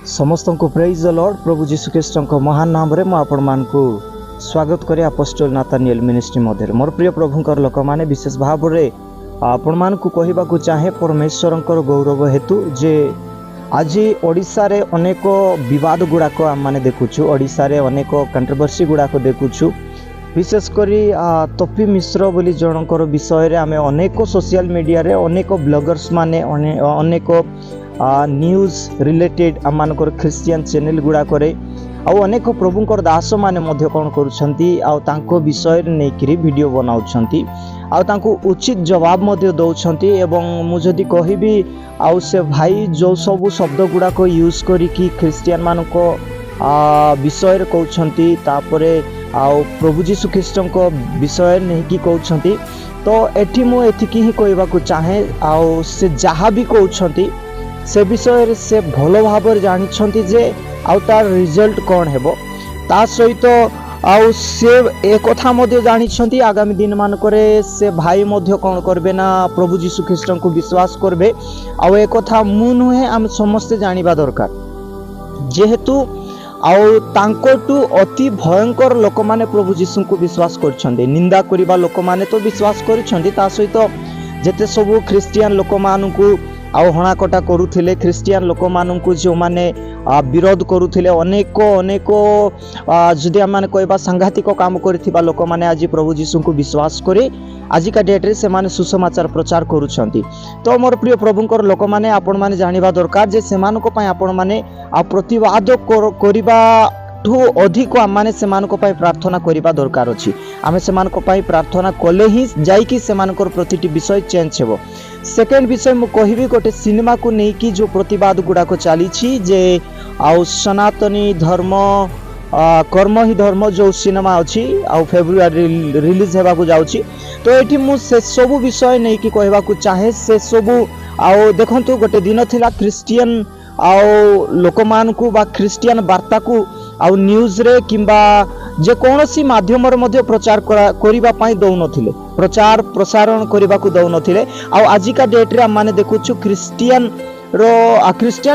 समस्त को praise the Lord प्रभु जीशु ख्रीष्ट महान नाम रे आपण मान को स्वागत करे अपोस्टल नाथानिएल मिनिस्ट्री मध्य मोर प्रिय प्रभुंकर लोक माने विशेष भाव रे आपण मान को कहबा को चाहे परमेश्वरंकर गौरव हेतु जे आज ओडिशा रे अनेक विवाद गुड़ाक आम माने देखुछु। ओडिशा रे अनेक कंट्रोवर्सी गुड़ाक देखुछु। विशेषकर तपी मिश्र बोली जनकर विषय रे आमे अनेक सोशल मीडिया रे अनेक ब्लॉगर्स माने अनेक न्यूज रिलेटेड आम मानकर ख्रिस्टियन चैनल गुड़ा करे अनेक प्रभुंकर दास माने मध्य कौन करुछंती तांको विषय नेकरी वीडियो बनाउछंती तांको उचित जवाब मध्य दौछंती। एवं मु जदि कहिबी से भाई जो सब शब्द गुड़ा को यूज करिकी ख्रिस्टियन मानको विषय रे कहउछंती तापरे प्रभु जीशु ख्रीष्ट विषय नहीं कि कहउछंती। तो एठी मु एथिकी ही कहबा को चाहे से जहाँ भी कहउछंती से विषय से भल भाव जानी जे तार रिजल्ट कौन हेबो ता सहित से एक कथा मध्य जानी आगामी दिन मानकरे से भाई मध्य कौन करबे ना प्रभु जीशु ख्रीष्ट को विश्वास करबे एक कथा मु नुहे आम समस्ते जानिबा दरकार जेहेतु तांकोटू अति भयंकर लोक माने प्रभु जीशु को विश्वास करछन्ते। निंदा करिबा लोक माने तो विश्वास करछन्ते ता सहित जेते सब ख्रिस्टियन लोक मानकू हणाकटा करुथिले ख्रिस्टियन लोक मानकू जो माने विरोध करुथिले अनेक अनेक जदि आम कहबा सांघातिक काम करथिबा लोक माने आज प्रभु जीशु को विश्वास करे आजिका डेट रे से माने सुसमाचार प्रचार करुछन्ती। तो मोर प्रिय प्रभुंकर लोक माने आपण माने जानिबा दरकार जे सेमानको पय आपण माने प्रतिवाद करिबा ठू अधिक आम माने सेमानको पय प्रार्थना करिबा दरकार अछि। आमे सेमानको पय प्रार्थना कले ही जाईकी सेमानकर प्रतिटी विषय चेंज हेबो। सेकेंड विषय मु कहिबी गोटे सिनेमा को नहीं कि जो प्रतिवाद गुड़ा को चली जे सनातनी धर्म कर्म ही धर्म जो सिनेमा अच्छी फेब्रुआरी रिलीज होगा को जाउची। तो ये मु से सब विषय नहीं कि कहबा को चाहे से सब देखंतु गोटे दिन थिला ख्रिस्टियन लोक मान को बा ख्रिस्टियन वार्ता को न्यूज रे किंबा जे कोनोसी माध्यम रे मध्य प्रचार करिबा पई दउ नथिले प्रचार प्रसारण करिबा को दउ नथिले आजिका डेट रे माने देखुछु ख्रिस्टियन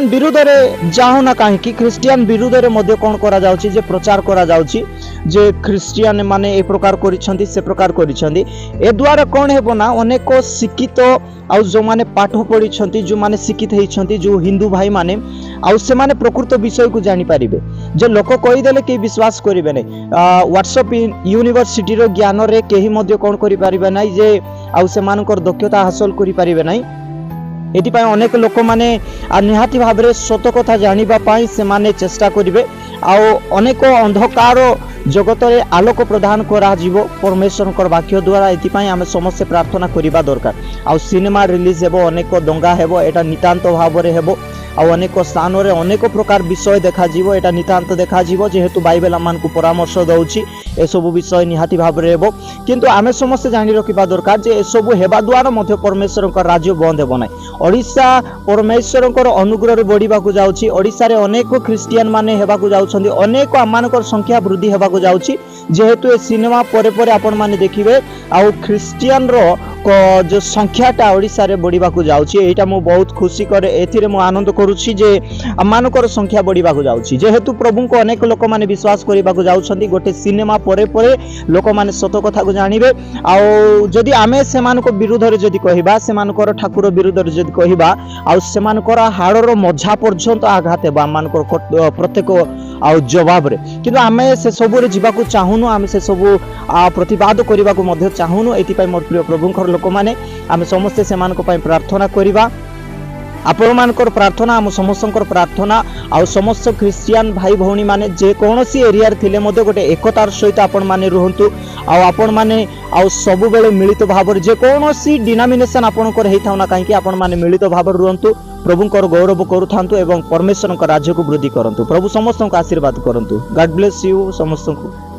विरुद्ध रे जाऊ ना कहीं कि ख्रिस्टियन विरुद्ध रे मध्य कोन करा जाउची जे प्रचार करा जाउची जे ख्रिस्टियन माने ए प्रकार करिसंती से प्रकार करिसंती। ए द्वारा कोन हेबो ना अनेक शिक्षित जो माने पाठ पढ़ी जो माने शिक्षित होती जो हिंदू भाई माने से माने प्रकृत विषय को जानी पारिबे जो लोक कहीदेले कि विश्वास करेंगे नहीं व्हाट्सएप यूनिवर्सिटी रो ज्ञान रे केही मध्य कोन करि पारिबे नै जे से मानकर दक्षता हासिल करि पारिबे नै। एथिपाई अनेक लोक माने निहाती भाव में सत कथा जानिबा पाई से माने चेष्टा करिवे अनेक अंधकार जगत रे आलोक प्रदान करा जीवो परमेश्वर वाक्य द्वारा। एथिपाई आमे समस्त प्रार्थना करिबा दरकार। सिनेमा रिलीज हेबो अनेक दंगा हेबो एटा नितांत भाव रे हेबो अनेक स्थान रे अनेक प्रकार विषय देखा जीवो एटा नितांत देखा जीवो जेहेतु बाइबल आमान को परामर्श दउची ए सब विषय निहाती भाव रे हेबो। किंतु आमे समस्त जानि रखिबा दरकार जे ए सब हेबा द्वारा मध्य परमेश्वर राज्य बंद हेबो नै। ओडिशा परमेश्वर अनुग्रह रे बढ़िबा को जाउची। ओडिशा रे अनेक ख्रिस्टियन माने हेबा को जाउछन्ती अनेक आमानकर संख्या वृद्धि हेबा को जाउची जेहेतु ए सिनेमा परे परे आपण माने देखिबे ख्रिस्टियन रो जो संख्याटा ओडिशा रे बढ़िबा को जाउची। एटा मु बहुत खुशी करे एथिरे मु आनंद करूची जे आमानकर संख्या बढ़िबा को जाउची जेहेतु प्रभु को अनेक लोक माने विश्वास करिबा को जाउछन्ती गोटे सिनेमा परे परे लोक माने सत कथा को जानिबे जदि आमे सेमानको विरुद्ध रे जदि कहिबा सेमानकर ठाकुर विरुद्ध रे जदि कहिबा सेमानकर हाड़र मझा पर्यंत आघात हेबा आमानकर प्रत्येक जवाब रे। किंतु आमे से सब रे जीवा को चाहुनु आमे से सब प्रतिवाद करिबा को मध्य चाहुनु। एथिपाई मोर प्रिय प्रभुंकर लोक माने आमे समस्त सेमानको पय प्रार्थना करिबा आपण मानकर प्रार्थना आम समस्तंकर प्रार्थना समस्त ख्रिस्टियन भाई भौणी माने जे कोनोसी एरिया रे थिले मध्य गोटे एकतार सहित आपण माने रहंतु आपण माने सब बेले मिलित भाव रे जे कोनोसी डिनोमिनेशन आपणकर हेथाउ ना काहे कि आपण माने मिलित भाव रे रहंतु प्रभुंकर गौरव करूथांतु एवं परमेश्वरक राज्य को वृद्धि करंतु। प्रभु समस्तंक आशीर्वाद करंतु। God bless you समस्तंक।